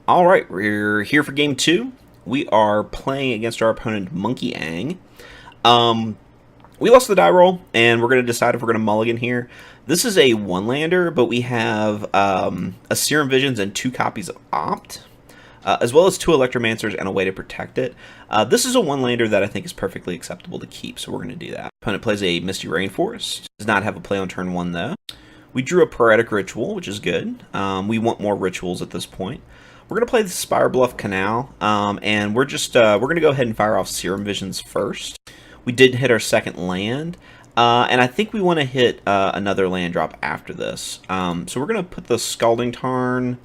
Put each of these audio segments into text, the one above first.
All right, we're here for game two. We are playing against our opponent, Monkey Ang. Um, we lost the die roll, and we're going to decide if we're going to mulligan here. This is a one-lander, but we have a Serum Visions and 2 copies of Opt, as well as 2 Electromancers and a way to protect it. This is a one-lander that I think is perfectly acceptable to keep, so we're going to do that. Opponent plays a Misty Rainforest. Does not have a play on turn 1, though. We drew a Poetic Ritual, which is good. We want more rituals at this point. We're going to play the Spire Bluff Canal, and we're going to go ahead and fire off Serum Visions first. We did hit our second land, and I think we want to hit another land drop after this. So we're going to put the Scalding Tarn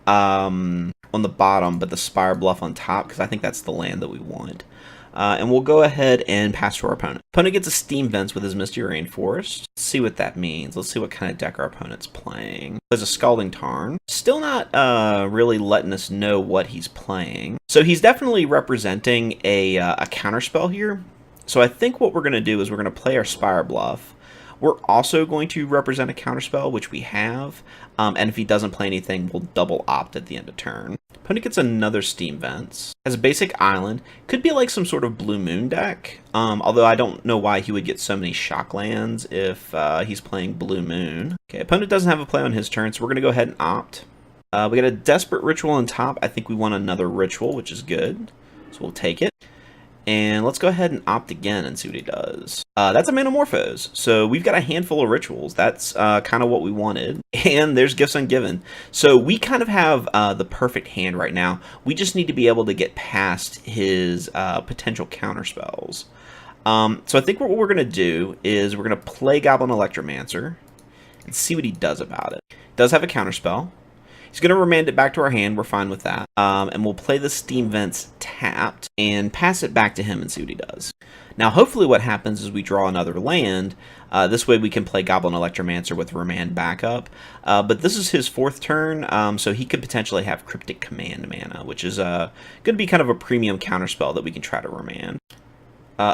on the bottom, but the Spire Bluff on top, because I think that's the land that we want. And we'll go ahead and pass to our opponent. Opponent gets a Steam Vents with his Misty Rainforest. Let's see what that means. Let's see what kind of deck our opponent's playing. There's a Scalding Tarn. Still not really letting us know what he's playing. So he's definitely representing a counterspell here. So I think what we're going to do is we're going to play our Spire Bluff. We're also going to represent a counterspell, which we have. And if he doesn't play anything, we'll double opt at the end of turn. Opponent gets another Steam Vents. Has a basic island. Could be like some sort of Blue Moon deck. Although I don't know why he would get so many shock lands if he's playing Blue Moon. Okay, opponent doesn't have a play on his turn, so we're going to go ahead and opt. We got a Desperate Ritual on top. I think we want another Ritual, which is good. So we'll take it. And let's go ahead and opt again and see what he does. That's a Manamorphose. So we've got a handful of rituals. That's kind of what we wanted. And there's Gifts Ungiven. So we kind of have the perfect hand right now. We just need to be able to get past his potential counterspells. So I think what we're going to do is we're going to play Goblin Electromancer and see what he does about it. He does have a counterspell. He's going to remand it back to our hand. We're fine with that. And we'll play the Steam Vents tapped and pass it back to him and see what he does. Now, hopefully what happens is we draw another land. This way we can play Goblin Electromancer with remand backup. But this is his 4th turn, so he could potentially have Cryptic Command mana, which is going to be kind of a premium counterspell that we can try to remand.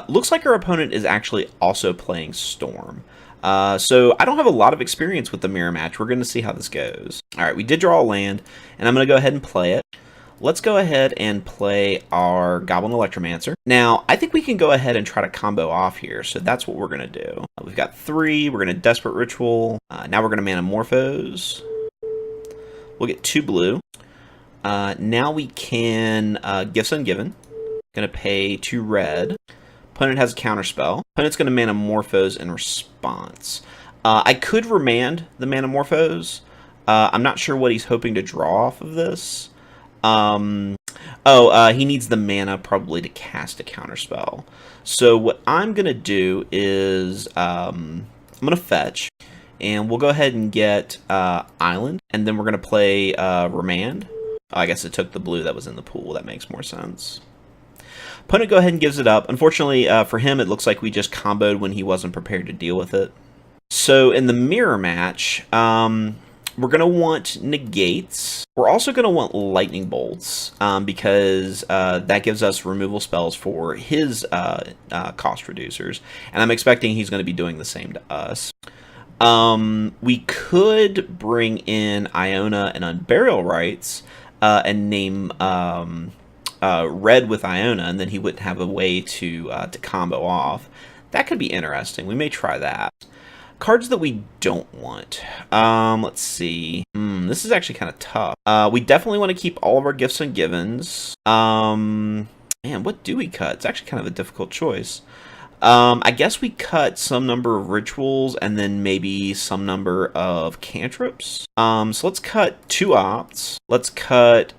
Looks like our opponent is actually also playing Storm. So I don't have a lot of experience with the mirror match. We're going to see how this goes. All right, we did draw a land, and I'm going to go ahead and play it. Let's go ahead and play our Goblin Electromancer. Now, I think we can go ahead and try to combo off here, so that's what we're going to do. We've got 3. We're going to Desperate Ritual. Now we're going to Manamorphose. We'll get 2 blue. Now we can Gifts Ungiven. Going to pay 2 red. Opponent has a counterspell. Opponent's going to Manamorphose in response. I could remand the Manamorphose. I'm not sure what he's hoping to draw off of this. He needs the mana probably to cast a counterspell. So what I'm going to do is I'm going to fetch. And we'll go ahead and get Island. And then we're going to play Remand. Oh, I guess it took the blue that was in the pool. That makes more sense. Opponent go ahead and gives it up. Unfortunately for him, it looks like we just comboed when he wasn't prepared to deal with it. So in the mirror match, we're going to want negates. We're also going to want lightning bolts because that gives us removal spells for his cost reducers. And I'm expecting he's going to be doing the same to us. We could bring in Iona and Unburial Rites and name red with Iona, and then he wouldn't have a way to combo off. That could be interesting. We may try that. Cards that we don't want. Let's see. This is actually kind of tough. We definitely want to keep all of our Gifts Ungivens. Man, what do we cut? It's actually kind of a difficult choice. I guess we cut some number of rituals and then maybe some number of cantrips. So let's cut 2 opts. Let's cut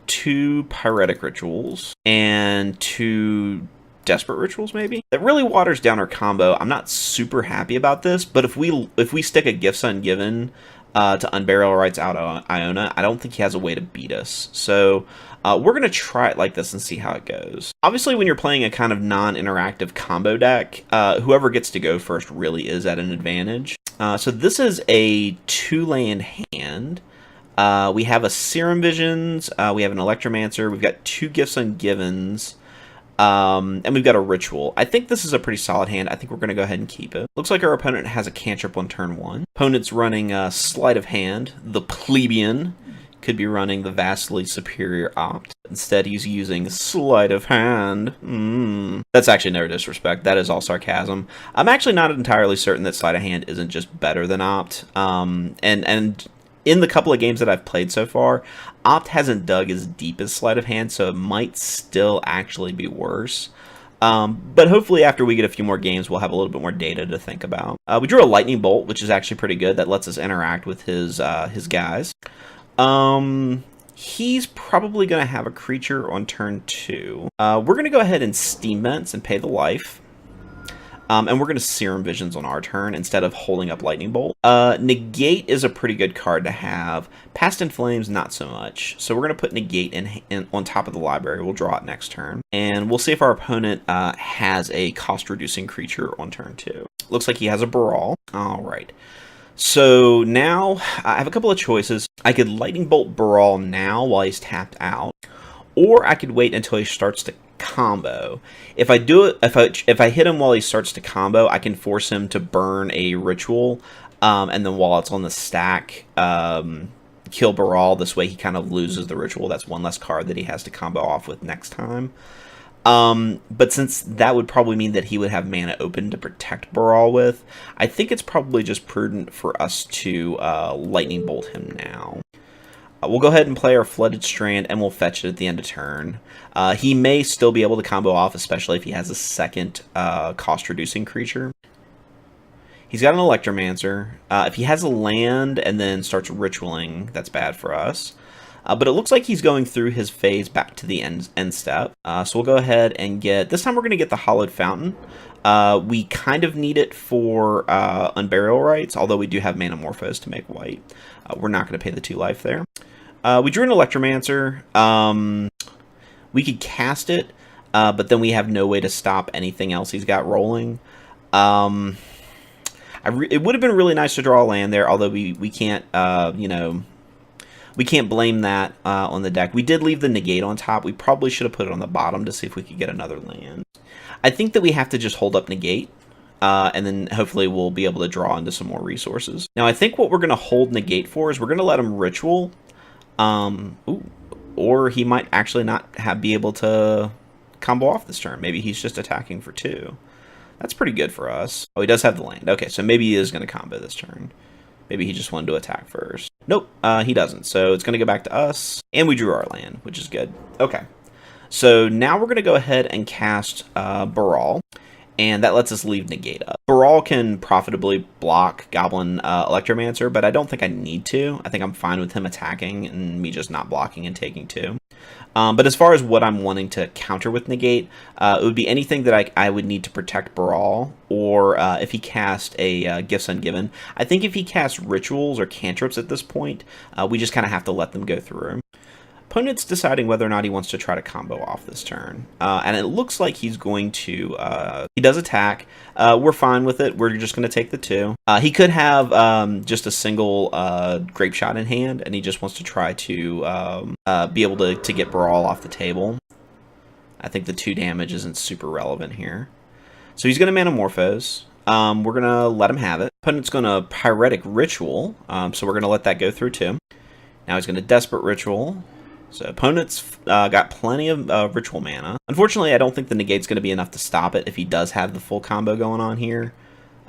2 pyretic rituals and 2 desperate rituals maybe. That really waters down our combo. I'm not super happy about this, but if we stick a Gifts Ungiven to Unburial Rites out on Iona, I don't think he has a way to beat us. So we're going to try it like this and see how it goes. Obviously, when you're playing a kind of non-interactive combo deck, whoever gets to go first really is at an advantage. So this is a 2-land hand. We have a Serum Visions. We have an Electromancer. We've got 2 Gifts Ungivens. And we've got a ritual. I think this is a pretty solid hand. I think we're going to go ahead and keep it. Looks like our opponent has a cantrip on turn 1. Opponent's running a Sleight of Hand, the Plebeian. could be running the vastly superior Opt. Instead, he's using Sleight of Hand. That's actually no disrespect. That is all sarcasm. I'm actually not entirely certain that Sleight of Hand isn't just better than Opt. And in the couple of games that I've played so far, Opt hasn't dug as deep as Sleight of Hand, so it might still actually be worse. But hopefully after we get a few more games, we'll have a little bit more data to think about. We drew a Lightning Bolt, which is actually pretty good. That lets us interact with his guys. He's probably going to have a creature on turn 2. We're going to go ahead and Steam Vents and pay the life. And we're going to Serum Visions on our turn instead of holding up Lightning Bolt. Negate is a pretty good card to have. Past in Flames, not so much. So we're going to put Negate in on top of the library. We'll draw it next turn. And we'll see if our opponent has a cost-reducing creature on turn 2. Looks like he has a Baral. All right. So now I have a couple of choices. I could Lightning Bolt Baral now while he's tapped out. Or I could wait until he starts to combo. If I do it, if I hit him while he starts to combo, I can force him to burn a ritual, and then while it's on the stack, kill Baral. This way he kind of loses the ritual. That's one less card that he has to combo off with next time. But since that would probably mean that he would have mana open to protect Baral with, I think it's probably just prudent for us to Lightning Bolt him now. We'll go ahead and play our Flooded Strand, and we'll fetch it at the end of turn. He may still be able to combo off, especially if he has a second cost-reducing creature. He's got an Electromancer. If he has a land and then starts ritualing, that's bad for us. But it looks like he's going through his phase back to the end step. So we'll go ahead and get... This time we're going to get the Hallowed Fountain. We kind of need it for Unburial Rites, although we do have Manamorphose to make white. We're not going to pay the 2 life there. We drew an Electromancer. We could cast it, but then we have no way to stop anything else he's got rolling. It would have been really nice to draw a land there, although we can't, we can't blame that on the deck. We did leave the Negate on top. We probably should have put it on the bottom to see if we could get another land. I think that we have to just hold up Negate, and then hopefully we'll be able to draw into some more resources. Now, I think what we're going to hold Negate for is we're going to let him Ritual. Or he might actually not be able to combo off this turn. Maybe he's just attacking for 2. That's pretty good for us. Oh, he does have the land. Okay, so maybe he is going to combo this turn. Maybe he just wanted to attack first. Nope, he doesn't. So it's going to go back to us. And we drew our land, which is good. Okay. So now we're going to go ahead and cast Baral. And that lets us leave Negate up. Baral can profitably block Goblin Electromancer, but I don't think I need to. I think I'm fine with him attacking and me just not blocking and taking 2. But as far as what I'm wanting to counter with Negate, it would be anything that I would need to protect Baral, or if he cast a Gifts Ungiven. I think if he casts Rituals or Cantrips at this point, we just kind of have to let them go through. Opponent's deciding whether or not he wants to try to combo off this turn. And it looks like he's going to... he does attack. We're fine with it. We're just going to take the 2. He could have just a single Grape Shot in hand, and he just wants to try to be able to get Baral off the table. I think the 2 damage isn't super relevant here. So he's going to Manamorphose. We're going to let him have it. Opponent's going to Pyretic Ritual, so we're going to let that go through too. Now he's going to Desperate Ritual. So opponent's got plenty of ritual mana. Unfortunately, I don't think the Negate's going to be enough to stop it if he does have the full combo going on here.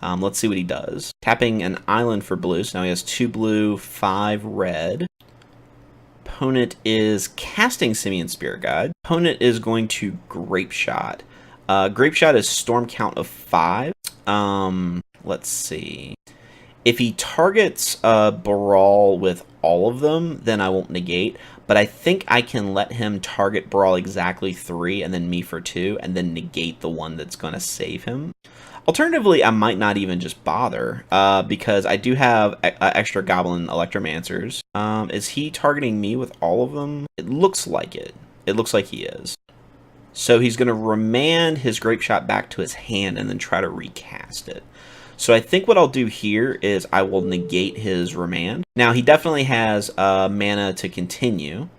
Let's see what he does. Tapping an island for blue, so now he has 2 blue, 5 red. Opponent is casting Simian Spirit Guide. Opponent is going to Grape Shot. Grape Shot is Storm count of 5. Let's see. If he targets Baral with all of them, then I won't negate. But I think I can let him target Baral exactly 3 and then me for 2 and then negate the one that's going to save him. Alternatively, I might not even just bother because I do have extra Goblin Electromancers. Is he targeting me with all of them? It looks like it. It looks like he is. So he's going to remand his Grape Shot back to his hand and then try to recast it. So I think what I'll do here is I will negate his remand. Now, he definitely has mana to continue.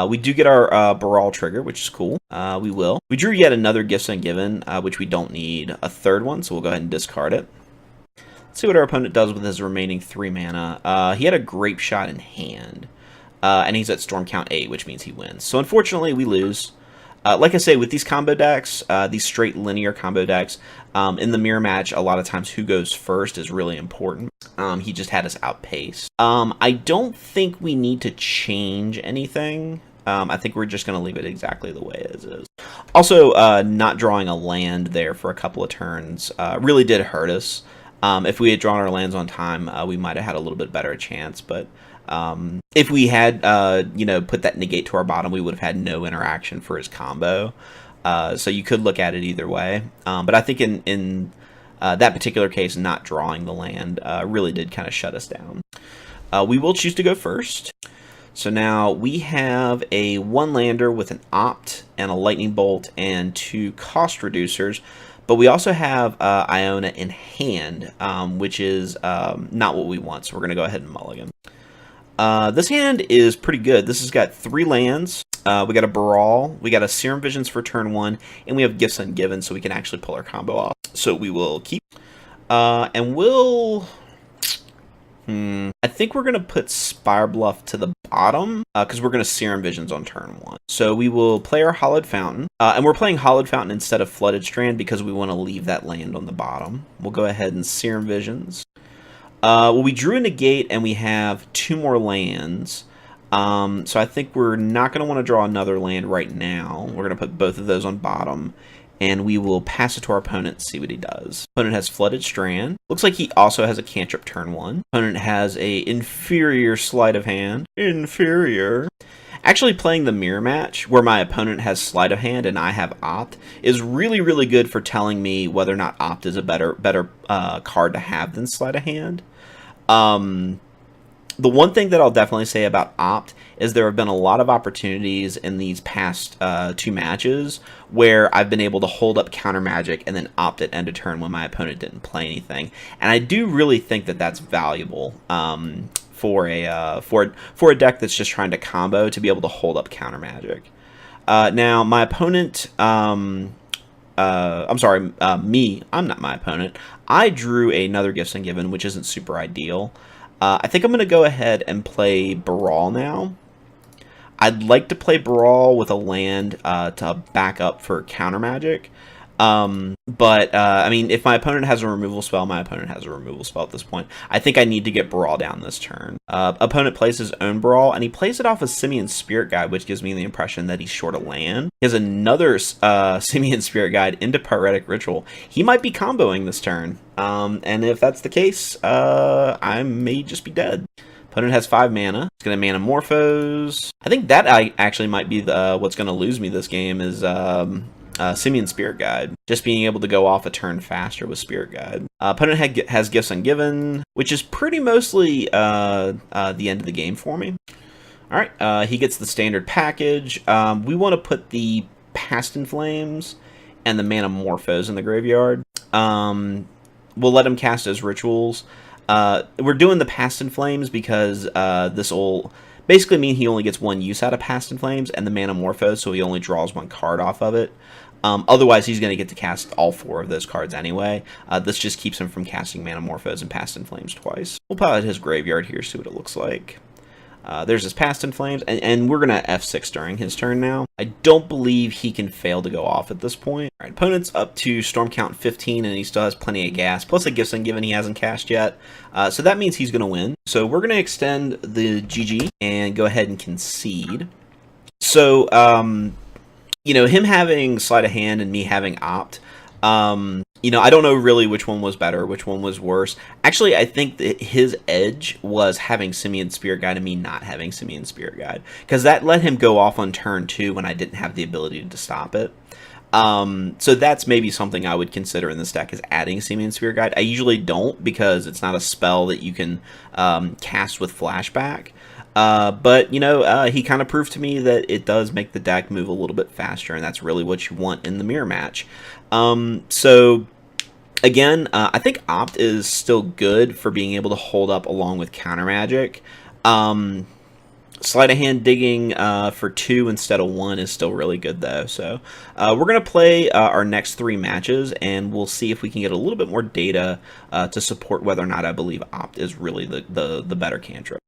We do get our Baral trigger, which is cool. We will. We drew yet another Gifts Ungiven, which we don't need a third one, so we'll go ahead and discard it. Let's see what our opponent does with his remaining 3 mana. He had a Grape Shot in hand. and he's at storm count 8, which means he wins. So unfortunately, we lose. Like I say, with these combo decks, these straight linear combo decks, in the mirror match, a lot of times who goes first is really important. He just had us outpaced. I don't think we need to change anything. I think we're just going to leave it exactly the way it is. Also, not drawing a land there for a couple of turns really did hurt us. If we had drawn our lands on time, we might have had a little bit better chance, but if we had, put that negate to our bottom, we would have had no interaction for his combo. So you could look at it either way. But I think in that particular case, not drawing the land really did kind of shut us down. We will choose to go first. So now we have a 1-lander with an Opt and a Lightning Bolt and 2 cost reducers. But we also have Iona in hand, which is not what we want. So we're going to go ahead and mulligan. This hand is pretty good. This has got 3 lands. We got a Baral, we got a Serum Visions for turn 1, and we have Gifts Ungiven, so we can actually pull our combo off. So we will keep. And we'll... I think we're going to put Spire Bluff to the bottom, because we're going to Serum Visions on turn 1. So we will play our Hollowed Fountain, and we're playing Hollowed Fountain instead of Flooded Strand because we want to leave that land on the bottom. We'll go ahead and Serum Visions. Well, we drew a negate, and we have 2 more lands. So I think we're not going to want to draw another land right now. We're going to put both of those on bottom, and we will pass it to our opponent and see what he does. Opponent has Flooded Strand. Looks like he also has a cantrip turn 1. Opponent has a inferior sleight of hand. Inferior. Actually, playing the mirror match, where my opponent has sleight of hand and I have Opt, is really, really good for telling me whether or not Opt is a better card to have than sleight of hand. The one thing that I'll definitely say about Opt is there have been a lot of opportunities in these past 2 matches where I've been able to hold up counter magic and then Opt at end of turn when my opponent didn't play anything. And I do really think that that's valuable for a deck that's just trying to combo, to be able to hold up counter magic. Now my opponent, I'm not my opponent. I drew another Gifts Ungiven, which isn't super ideal. I think I'm going to go ahead and play Baral now. I'd like to play Baral with a land to back up for counter magic. I mean, if my opponent has a removal spell, my opponent has a removal spell at this point. I think I need to get Baral down this turn. Opponent plays his own Baral, and he plays it off a Simian Spirit Guide, which gives me the impression that he's short a land. He has another Simian Spirit Guide into Pyretic Ritual. He might be comboing this turn, and if that's the case, I may just be dead. Opponent has 5 mana. It's going to mana Morphos. I think that actually might be what's going to lose me this game is... Simian Spirit Guide, just being able to go off a turn faster with Spirit Guide. Opponent has Gifts Ungiven, which is pretty mostly the end of the game for me. Alright, he gets the standard package. We want to put the Past in Flames and the Mana Morphos in the graveyard. We'll let him cast his rituals. We're doing the Past in Flames because this will basically mean he only gets 1 use out of Past in Flames and the Mana Morphos, so he only draws 1 card off of it. Otherwise, he's going to get to cast all 4 of those cards anyway. This just keeps him from casting Mana Morphos and Past in Flames twice. We'll pilot his graveyard here, see what it looks like. There's his Past in Flames, and we're going to F6 during his turn now. I don't believe he can fail to go off at this point. All right, opponent's up to storm count 15, and he still has plenty of gas, plus a Gifts Ungiven he hasn't cast yet. So that means he's going to win. So we're going to extend the GG and go ahead and concede. So, him having Sleight of Hand and me having Opt, I don't know really which one was better, which one was worse. Actually, I think that his edge was having Simian Spirit Guide and me not having Simian Spirit Guide, because that let him go off on turn 2 when I didn't have the ability to stop it. So that's maybe something I would consider in this deck, is adding Simian Spirit Guide. I usually don't, because it's not a spell that you can cast with flashback. But he kind of proved to me that it does make the deck move a little bit faster, and that's really what you want in the mirror match. So again, I think Opt is still good for being able to hold up along with counter magic. Sleight of Hand digging for 2 instead of 1 is still really good, though. So we're going to play our next 3 matches, and we'll see if we can get a little bit more data to support whether or not I believe Opt is really the better cantrip.